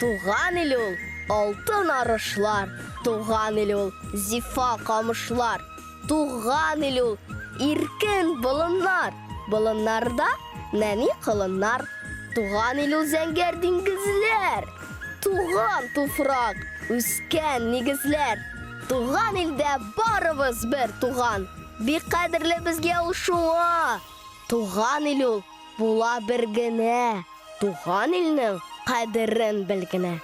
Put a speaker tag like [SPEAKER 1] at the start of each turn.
[SPEAKER 1] Туган ил ул алтын арышлар, туган ил ул зифа камышлар, туган ил ул иркен болыннар, болыннарда нәни кылыннар, туган ил ул зәңгәр диңгезләр, туган туфрак, үскән нигезләр, туган илдә барыбыз бер туган, бик кадерле безгә ул шуңа. Туган ил ул була бер генә, туган илнең кадерен бел генә.